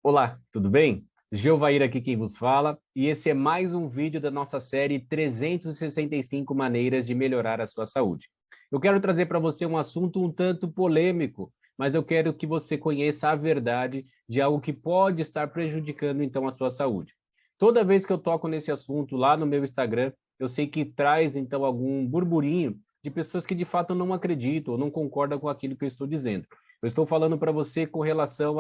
Olá, tudo bem? Geovair aqui quem vos fala, e esse é mais um vídeo da nossa série 365 maneiras de melhorar a sua saúde. Eu quero trazer para você um assunto um tanto polêmico, mas eu quero que você conheça a verdade de algo que pode estar prejudicando então a sua saúde. Toda vez que eu toco nesse assunto lá no meu Instagram, eu sei que traz então algum burburinho de pessoas que de fato não acreditam ou não concordam com aquilo que eu estou dizendo. Eu estou falando para você com relação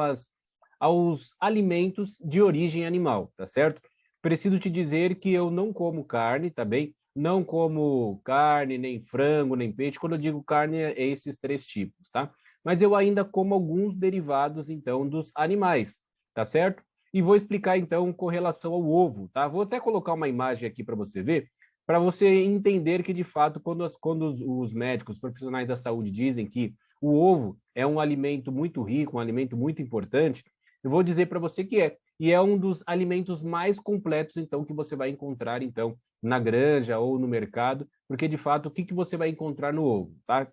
aos alimentos de origem animal, tá certo? Preciso te dizer que eu não como carne, tá bem? Não como carne, nem frango, nem peixe. Quando eu digo carne, é esses três tipos, tá? Mas eu ainda como alguns derivados, então, dos animais, tá certo? E vou explicar, então, com relação ao ovo, tá? Vou até colocar uma imagem aqui para você ver, para você entender que, de fato, quando os médicos, os profissionais da saúde dizem que o ovo é um alimento muito rico, um alimento muito importante, eu vou dizer para você que é. E é um dos alimentos mais completos, então, que você vai encontrar, então, na granja ou no mercado, porque, de fato, o que, que você vai encontrar no ovo, tá?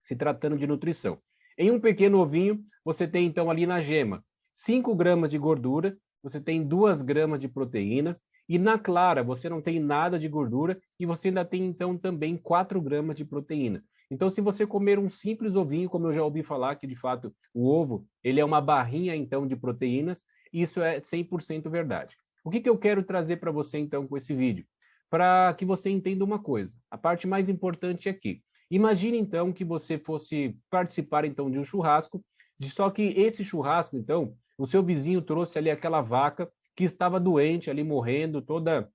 Se tratando de nutrição. Em um pequeno ovinho, você tem, então, ali na gema, 5 gramas de gordura, você tem 2 gramas de proteína, e na clara você não tem nada de gordura, e você ainda tem, então, também 4 gramas de proteína. Então, se você comer um simples ovinho, como eu já ouvi falar, que de fato o ovo ele é uma barrinha então de proteínas, isso é 100% verdade. O que eu quero trazer para você então com esse vídeo? Para que você entenda uma coisa. A parte mais importante é aqui. Imagine então que você fosse participar então de um churrasco, só que esse churrasco então, o seu vizinho trouxe ali aquela vaca que estava doente ali morrendo, toda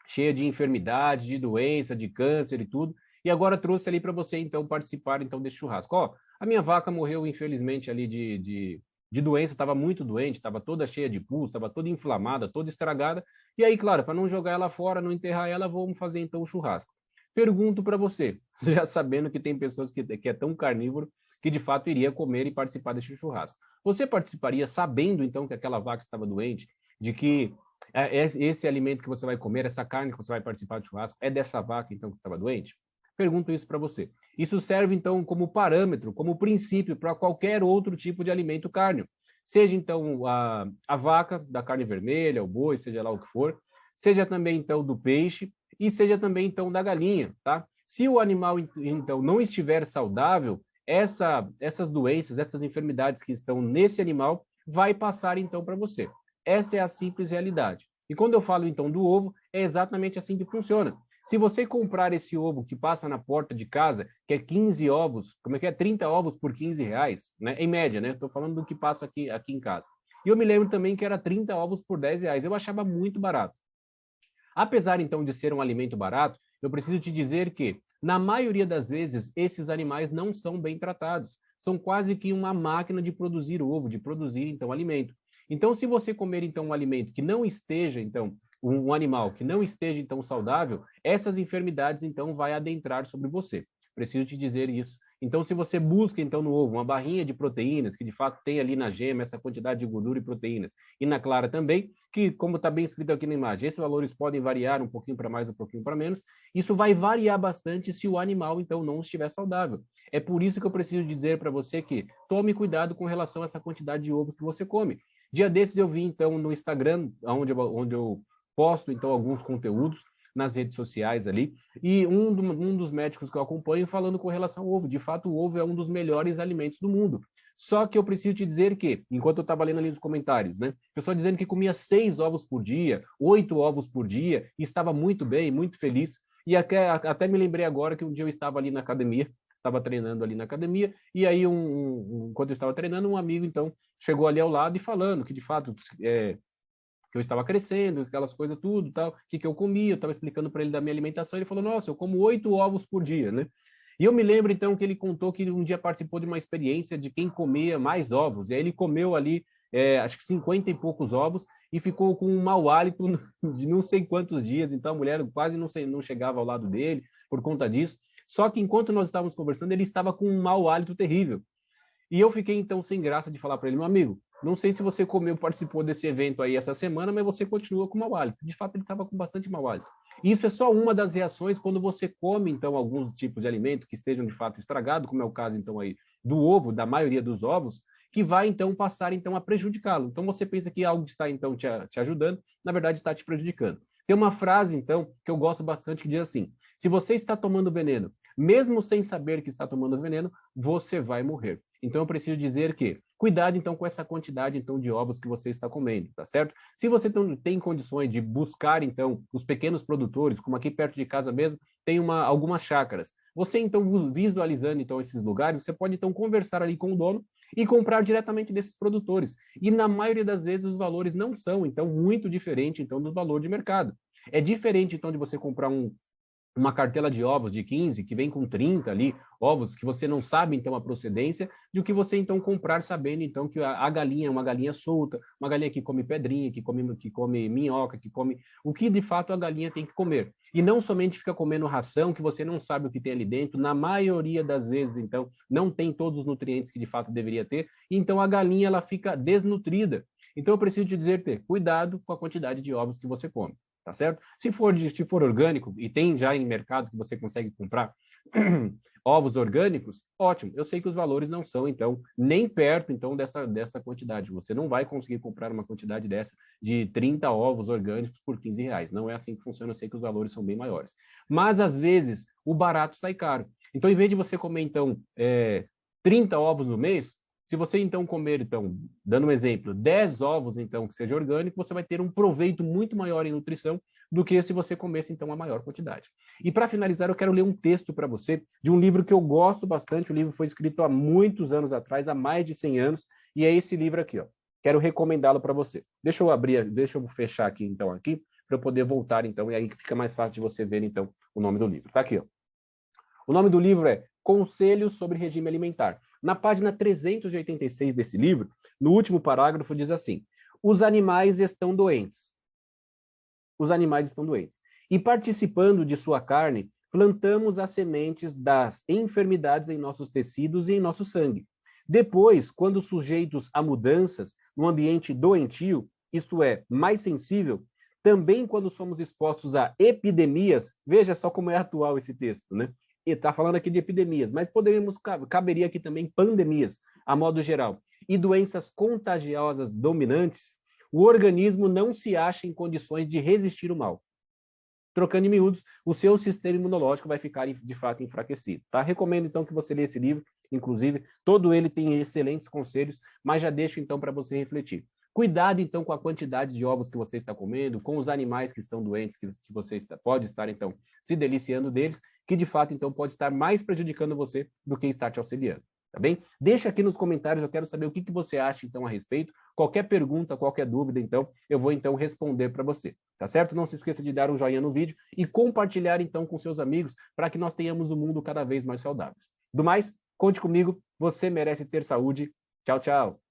cheia de enfermidade, de doença, de câncer e tudo, e agora trouxe ali para você, então, participar então desse churrasco. Ó, a minha vaca morreu, infelizmente, ali de doença, estava muito doente, estava toda cheia de pus, estava toda inflamada, toda estragada, e aí, claro, para não jogar ela fora, não enterrar ela, vamos fazer então o churrasco. Pergunto para você, já sabendo que tem pessoas que é tão carnívoro, que de fato iria comer e participar desse churrasco. Você participaria sabendo, então, que aquela vaca estava doente, de que esse alimento que você vai comer, essa carne que você vai participar do churrasco, é dessa vaca, então, que estava doente? Pergunto isso para você. Isso serve, então, como parâmetro, como princípio para qualquer outro tipo de alimento cárneo. Seja, então, a vaca, da carne vermelha, o boi, seja lá o que for, seja também, então, do peixe e seja também, então, da galinha, tá? Se o animal, então, não estiver saudável, essas doenças, essas enfermidades que estão nesse animal, vai passar, então, para você. Essa é a simples realidade. E quando eu falo então do ovo, é exatamente assim que funciona. Se você comprar esse ovo que passa na porta de casa, que é 15 ovos, como é que é? 30 ovos por 15 reais, né? Em média, né? Estou falando do que passa aqui em casa. E eu me lembro também que era 30 ovos por 10 reais. Eu achava muito barato. Apesar, então, de ser um alimento barato, eu preciso te dizer que, na maioria das vezes, esses animais não são bem tratados. São quase que uma máquina de produzir ovo, de produzir, então, alimento. Então, se você comer, então, um alimento que não esteja, então, um animal que não esteja, então, saudável, essas enfermidades, então, vai adentrar sobre você. Preciso te dizer isso. Então, se você busca, então, no ovo, uma barrinha de proteínas, que de fato tem ali na gema essa quantidade de gordura e proteínas, e na clara também, que, como está bem escrito aqui na imagem, esses valores podem variar um pouquinho para mais, um pouquinho para menos. Isso vai variar bastante se o animal, então, não estiver saudável. É por isso que eu preciso dizer para você que tome cuidado com relação a essa quantidade de ovos que você come. Dia desses eu vi, então, no Instagram, onde eu posto, então, alguns conteúdos nas redes sociais ali, e um dos médicos que eu acompanho falando com relação ao ovo. De fato, o ovo é um dos melhores alimentos do mundo. Só que eu preciso te dizer que, enquanto eu estava lendo ali os comentários, né? Pessoal dizendo que comia 6 ovos por dia, 8 ovos por dia, e estava muito bem, muito feliz. E até me lembrei agora que um dia eu estava ali na academia, estava treinando ali na academia, e aí, enquanto eu estava treinando, um amigo, então, chegou ali ao lado e falando que, de fato, que eu estava crescendo, aquelas coisas tudo, tal, o que eu comia, eu estava explicando para ele da minha alimentação, ele falou, nossa, eu como 8 ovos por dia, né? E eu me lembro, então, que ele contou que um dia participou de uma experiência de quem comia mais ovos, e aí ele comeu ali, acho que 50 e poucos ovos, e ficou com um mau hálito de não sei quantos dias, então a mulher quase não chegava ao lado dele por conta disso, só que enquanto nós estávamos conversando, ele estava com um mau hálito terrível. E eu fiquei, então, sem graça de falar para ele, meu amigo, não sei se você comeu, participou desse evento aí essa semana, mas você continua com mau hálito. De fato, ele estava com bastante mau hálito. E isso é só uma das reações quando você come, então, alguns tipos de alimento que estejam, de fato, estragados, como é o caso, então, aí, do ovo, da maioria dos ovos, que vai, então, passar, então, a prejudicá-lo. Então, você pensa que algo está, então, te ajudando, na verdade, está te prejudicando. Tem uma frase, então, que eu gosto bastante, que diz assim: se você está tomando veneno, mesmo sem saber que está tomando veneno, você vai morrer. Então, eu preciso dizer que, cuidado, então, com essa quantidade, então, de ovos que você está comendo, tá certo? Se você tem condições de buscar, então, os pequenos produtores, como aqui perto de casa mesmo, tem algumas chácaras. Você, então, visualizando, então, esses lugares, você pode, então, conversar ali com o dono e comprar diretamente desses produtores. E, na maioria das vezes, os valores não são, então, muito diferentes, então, do valor de mercado. É diferente, então, de você comprar uma cartela de ovos de 15, que vem com 30 ali, ovos que você não sabe, então, a procedência, do que você, então, comprar sabendo, então, que a galinha é uma galinha solta, uma galinha que come pedrinha, que come minhoca, que come o que, de fato, a galinha tem que comer. E não somente fica comendo ração, que você não sabe o que tem ali dentro, na maioria das vezes, então, não tem todos os nutrientes que, de fato, deveria ter, então a galinha, ela fica desnutrida. Então, eu preciso te dizer, ter cuidado com a quantidade de ovos que você come. Tá certo? Se for orgânico, e tem já em mercado que você consegue comprar ovos orgânicos, ótimo. Eu sei que os valores não são, então, nem perto, então, dessa quantidade. Você não vai conseguir comprar uma quantidade dessa de 30 ovos orgânicos por R$ 15. Não é assim que funciona, eu sei que os valores são bem maiores. Mas, às vezes, o barato sai caro. Então, em vez de você comer, então, 30 ovos no mês, se você, então, comer, então, dando um exemplo, 10 ovos, então, que seja orgânico, você vai ter um proveito muito maior em nutrição do que se você comesse, então, a maior quantidade. E, para finalizar, eu quero ler um texto para você de um livro que eu gosto bastante. O livro foi escrito há muitos anos atrás, há mais de 100 anos, e é esse livro aqui, ó. Quero recomendá-lo para você. Deixa eu fechar aqui, então, aqui, para eu poder voltar, então, e aí fica mais fácil de você ver, então, o nome do livro. Tá aqui, ó. O nome do livro é Conselhos sobre Regime Alimentar. Na página 386 desse livro, no último parágrafo, diz assim: os animais estão doentes. Os animais estão doentes. E participando de sua carne, plantamos as sementes das enfermidades em nossos tecidos e em nosso sangue. Depois, quando sujeitos a mudanças no ambiente doentio, isto é, mais sensível, também quando somos expostos a epidemias, veja só como é atual esse texto, né? Está falando aqui de epidemias, mas caberia aqui também pandemias, a modo geral, e doenças contagiosas dominantes, o organismo não se acha em condições de resistir ao mal. Trocando em miúdos, o seu sistema imunológico vai ficar, de fato, enfraquecido. Tá? Recomendo, então, que você leia esse livro, inclusive, todo ele tem excelentes conselhos, mas já deixo, então, para você refletir. Cuidado, então, com a quantidade de ovos que você está comendo, com os animais que estão doentes, que você pode estar, então, se deliciando deles, que, de fato, então, pode estar mais prejudicando você do que estar te auxiliando. Tá bem? Deixa aqui nos comentários, eu quero saber o que você acha, então, a respeito. Qualquer pergunta, qualquer dúvida, então, eu vou, então, responder para você. Tá certo? Não se esqueça de dar um joinha no vídeo e compartilhar, então, com seus amigos, para que nós tenhamos um mundo cada vez mais saudável. Do mais, conte comigo, você merece ter saúde. Tchau, tchau.